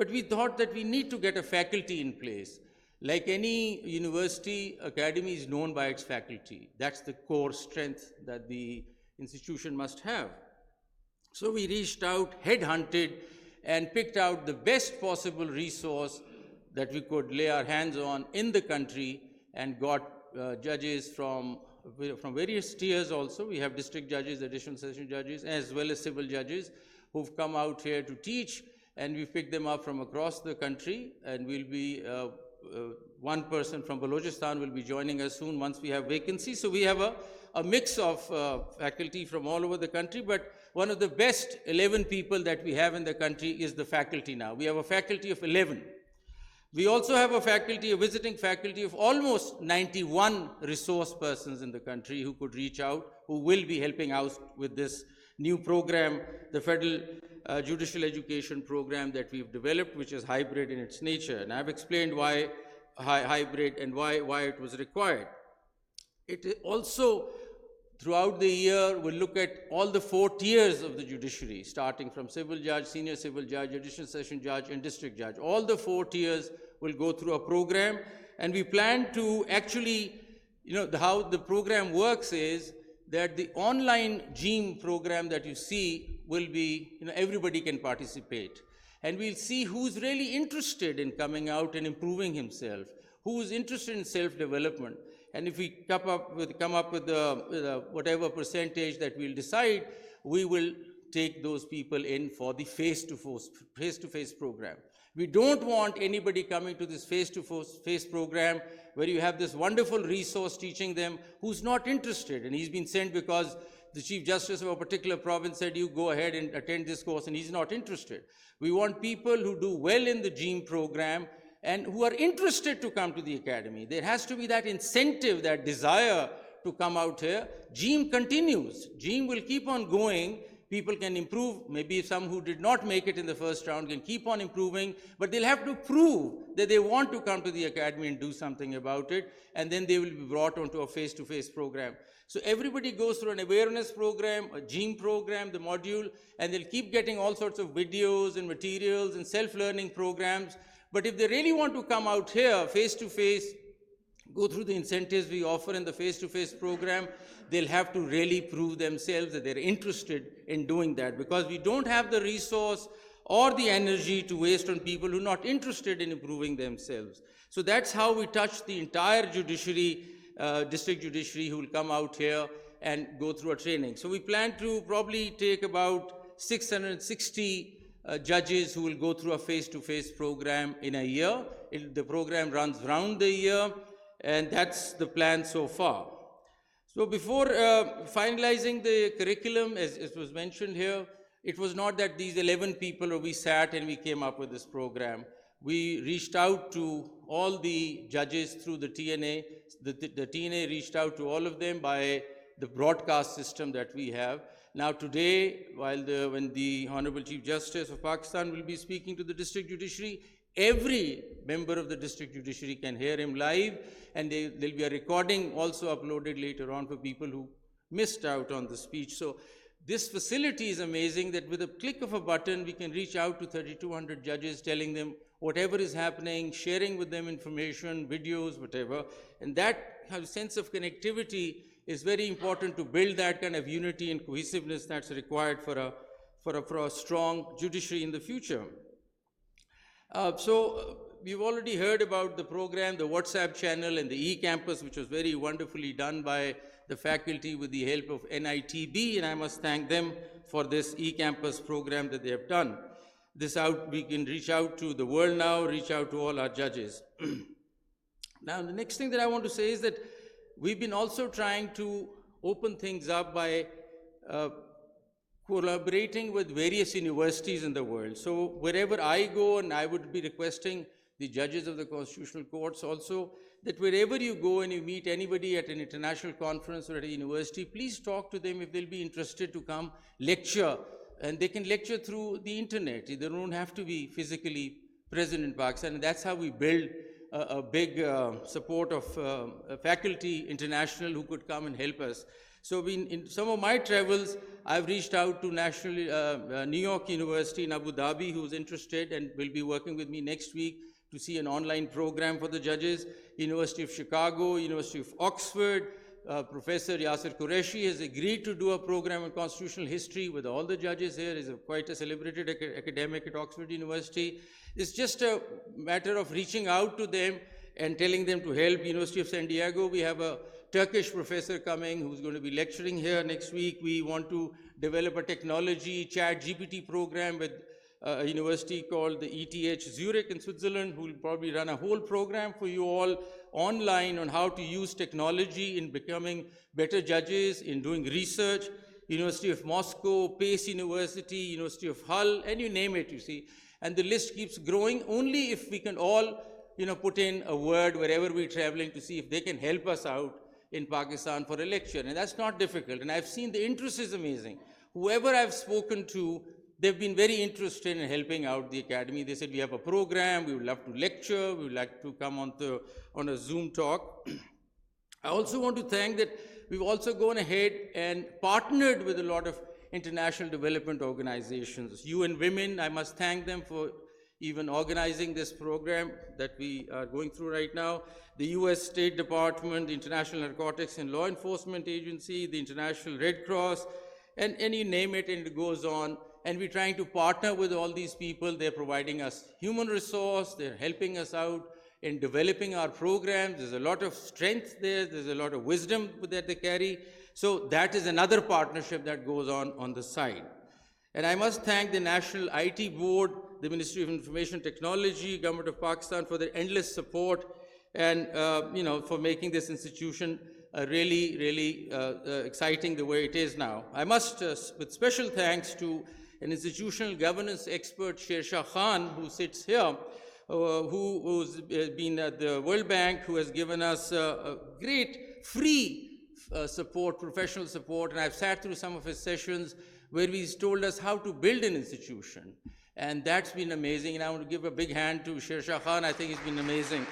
But we thought that we need to get a faculty in place. Like any university, academy is known by its faculty. That's the core strength that the institution must have. So we reached out, headhunted, and picked out the best possible resource that we could lay our hands on in the country, and got judges from various tiers also. We have district judges, additional session judges, as well as civil judges who've come out here to teach, and we've picked them up from across the country, and we'll be one person from Balochistan will be joining us soon once we have vacancy. So we have a mix of faculty from all over the country, but one of the best 11 people that we have in the country is the faculty now. We have a faculty of 11. We also have a visiting faculty of almost 91 resource persons in the country who could reach out, who will be helping out with this new program, the Federal Judicial Education program that we've developed, which is hybrid in its nature. And I've explained why hybrid and why it was required. It also, throughout the year, will look at all the 4 tiers of the judiciary, starting from civil judge, senior civil judge, additional session judge, and district judge. All the 4 tiers will go through a program, and we plan to actually, how the program works is that the online GEAM program that you see will be, everybody can participate. And we'll see who's really interested in coming out and improving himself, who's interested in self-development. And if we come up with whatever percentage that we'll decide, we will take those people in for the face-to-face program. We don't want anybody coming to this face-to-face program where you have this wonderful resource teaching them who's not interested, and he's been sent because the Chief Justice of a particular province said, you go ahead and attend this course, and he's not interested. We want people who do well in the GEAM program and who are interested to come to the academy. There has to be that incentive, that desire to come out here. GEAM continues. GEAM will keep on going. People can improve. Maybe some who did not make it in the first round can keep on improving, but they'll have to prove that they want to come to the academy and do something about it, and then they will be brought onto a face-to-face program. So everybody goes through an awareness program, a GEAM program, the module, and they'll keep getting all sorts of videos and materials and self-learning programs. But if they really want to come out here face-to-face, go through the incentives we offer in the face-to-face program, they'll have to really prove themselves that they're interested in doing that, because we don't have the resource or the energy to waste on people who are not interested in improving themselves. So that's how we touch the entire judiciary, district judiciary, who will come out here and go through a training. So we plan to probably take about 660 judges who will go through a face-to-face program in a year. The program runs round the year, and that's the plan so far. So before finalizing the curriculum, as it was mentioned here, it was not that these 11 people, or we sat and we came up with this program. We reached out to all the judges through the TNA. The TNA reached out to all of them by the broadcast system that we have. Now today, when the Honorable Chief Justice of Pakistan will be speaking to the district judiciary, every member of the district judiciary can hear him live, and there'll be a recording also uploaded later on for people who missed out on the speech. So this facility is amazing, that with a click of a button, we can reach out to 3,200 judges, telling them whatever is happening, sharing with them information, videos, whatever. And that sense of connectivity is very important to build that kind of unity and cohesiveness that's required for a strong judiciary in the future. So we've already heard about the program, the WhatsApp channel, and the e-campus, which was very wonderfully done by the faculty with the help of NITB, and I must thank them for this e-campus program that they have done. We can reach out to the world now, reach out to all our judges. Now, the next thing that I want to say is that we've been also trying to open things up by collaborating with various universities in the world. So wherever I go, and I would be requesting the judges of the constitutional courts also, that wherever you go and you meet anybody at an international conference or at a university, please talk to them if they'll be interested to come lecture. And they can lecture through the internet. They don't have to be physically present in Pakistan. And that's how we build a big support of faculty international who could come and help us. So in some of my travels, I've reached out to New York University in Abu Dhabi, who's interested and will be working with me next week to see an online program for the judges. University of Chicago, University of Oxford, Professor Yasser Qureshi has agreed to do a program on constitutional history with all the judges here. He's quite a celebrated academic at Oxford University. It's just a matter of reaching out to them and telling them to help. University of San Diego, we have a Turkish professor coming who's going to be lecturing here next week. We want to develop a technology chat GPT program with a university called the ETH Zurich in Switzerland, who will probably run a whole program for you all online on how to use technology in becoming better judges, in doing research. University of Moscow, Pace University, University of Hull, and you name it, you see. And the list keeps growing only if we can all, put in a word wherever we're traveling to see if they can help us out in Pakistan for a lecture. And that's not difficult. And I've seen the interest is amazing. Whoever I've spoken to, they've been very interested in helping out the academy. They said, we have a program, we would love to lecture, we would like to come on a Zoom talk. I also want to thank that we've also gone ahead and partnered with a lot of international development organizations. UN Women, I must thank them for even organizing this program that we are going through right now. The US State Department, the International Narcotics and Law Enforcement Agency, the International Red Cross, and you name it, and it goes on. And we're trying to partner with all these people. They're providing us human resource, they're helping us out in developing our programs. There's a lot of strength there, there's a lot of wisdom that they carry. So that is another partnership that goes on the side. And I must thank the National IT Board, the Ministry of Information Technology, Government of Pakistan for their endless support and for making this institution really exciting the way it is now. I must, with special thanks to an institutional governance expert, Shersha Khan, who sits here, who's been at the World Bank, who has given us great free support, professional support, and I've sat through some of his sessions where he's told us how to build an institution, and that's been amazing. And I want to give a big hand to Shersha Khan. I think he's been amazing.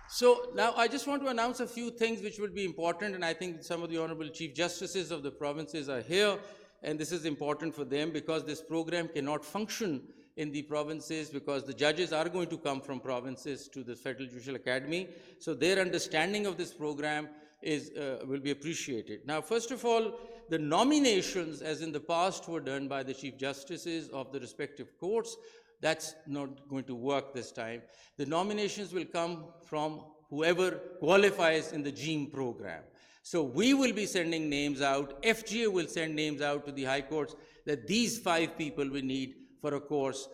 So now I just want to announce a few things which will be important, and I think some of the Honorable Chief Justices of the provinces are here, and this is important for them because this program cannot function in the provinces because the judges are going to come from provinces to the Federal Judicial Academy. So their understanding of this program will be appreciated. Now, first of all, the nominations, as in the past, were done by the Chief Justices of the respective courts. That's not going to work this time. The nominations will come from whoever qualifies in the GEAM program. So we will be sending names out, FGA will send names out to the high courts that these 5 people we need for a course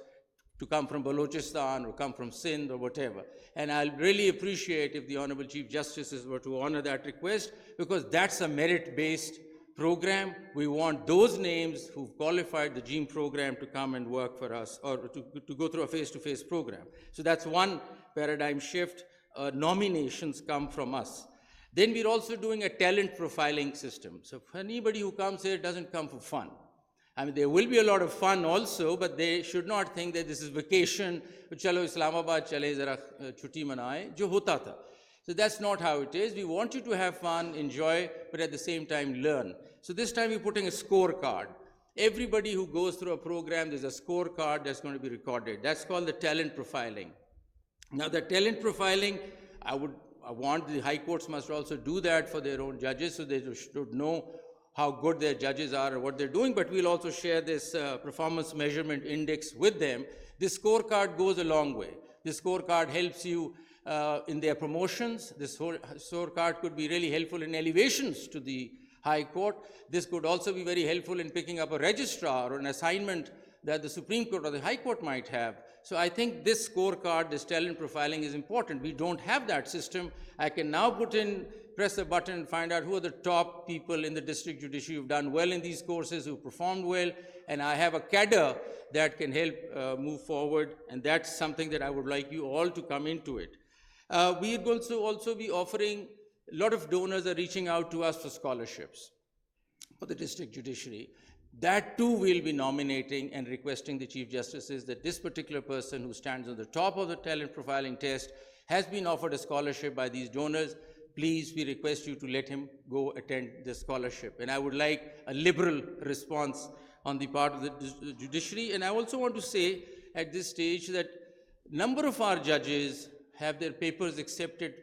to come from Balochistan or come from Sindh or whatever. And I'll really appreciate if the Honorable Chief Justices were to honor that request because that's a merit-based program. We want those names who've qualified the GEAM program to come and work for us or to go through a face-to-face program. So that's one paradigm shift. Nominations come from us. Then we're also doing a talent profiling system. So anybody who comes here doesn't come for fun. I mean, there will be a lot of fun also, but they should not think that this is vacation. Chalo Islamabad chale zara chutti manaye, jo hota tha. So that's not how it is. We want you to have fun, enjoy, but at the same time learn. So this time we're putting a scorecard. Everybody who goes through a program, there's a scorecard that's going to be recorded. That's called the talent profiling. Now the talent profiling, I want the high courts must also do that for their own judges so they should know how good their judges are or what they're doing, but we'll also share this performance measurement index with them. This scorecard goes a long way. This scorecard helps you in their promotions. This scorecard could be really helpful in elevations to the High Court. This could also be very helpful in picking up a registrar or an assignment that the Supreme Court or the High Court might have. So I think this scorecard, this talent profiling is important. We don't have that system. I can now press a button and find out who are the top people in the district judiciary who've done well in these courses, who performed well, and I have a cadre that can help move forward, and that's something that I would like you all to come into it. We are going to also be offering, a lot of donors are reaching out to us for scholarships for the district judiciary. that too we'll be nominating and requesting the Chief Justices that this particular person who stands on the top of the talent profiling test has been offered a scholarship by these donors. Please, we request you to let him go attend this scholarship. And I would like a liberal response on the part of the judiciary. And I also want to say at this stage that number of our judges have their papers accepted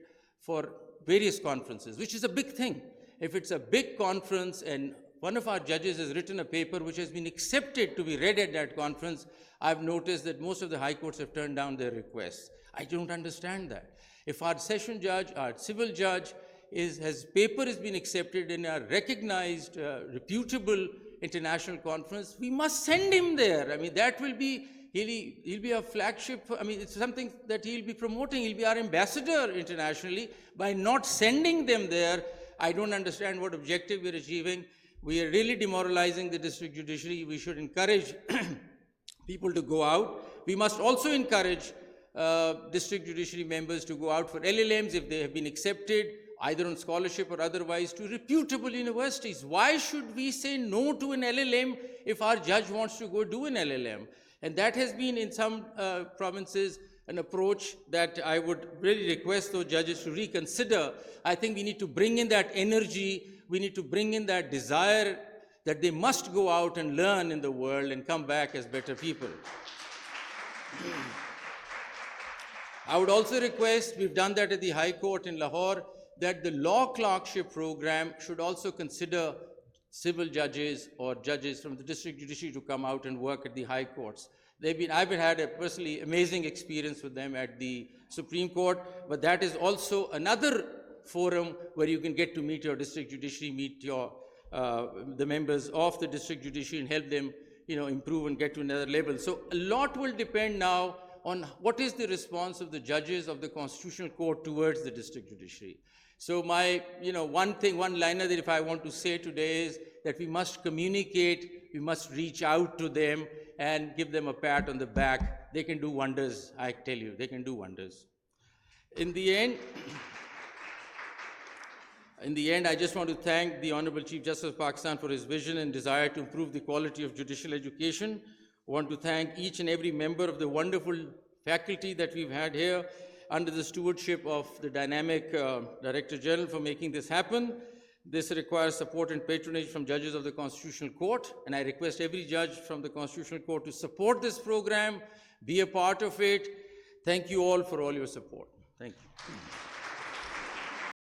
for various conferences, which is a big thing. If it's a big conference and one of our judges has written a paper which has been accepted to be read at that conference, I've noticed that most of the high courts have turned down their requests. I don't understand that. If our session judge, our civil judge, his paper has been accepted in a recognized, reputable international conference, we must send him there. I mean, that will be, he'll be a flagship. I mean, it's something that he'll be promoting. He'll be our ambassador internationally. By not sending them there, I don't understand what objective we're achieving. We are really demoralizing the district judiciary. We should encourage people to go out. We must also encourage district judiciary members to go out for LLMs if they have been accepted, either on scholarship or otherwise, to reputable universities. Why should we say no to an LLM if our judge wants to go do an LLM? And that has been in some provinces an approach that I would really request those judges to reconsider. I think we need to bring in that energy. We need to bring in that desire that they must go out and learn in the world and come back as better people. I would also request, we've done that at the High Court in Lahore, that the law clerkship program should also consider civil judges or judges from the district judiciary to come out and work at the high courts. I've had a personally amazing experience with them at the Supreme Court, but that is also another forum where you can get to meet your district judiciary, meet the members of the district judiciary and help them, improve and get to another level. So a lot will depend now on what is the response of the judges of the Constitutional Court towards the district judiciary. So my, one liner that if I want to say today is that we must communicate, we must reach out to them and give them a pat on the back. They can do wonders, I tell you, they can do wonders. In the end, I just want to thank the Honorable Chief Justice of Pakistan for his vision and desire to improve the quality of judicial education. I want to thank each and every member of the wonderful faculty that we've had here under the stewardship of the dynamic Director General for making this happen. This requires support and patronage from judges of the Constitutional Court, and I request every judge from the Constitutional Court to support this program, be a part of it. Thank you all for all your support. Thank you.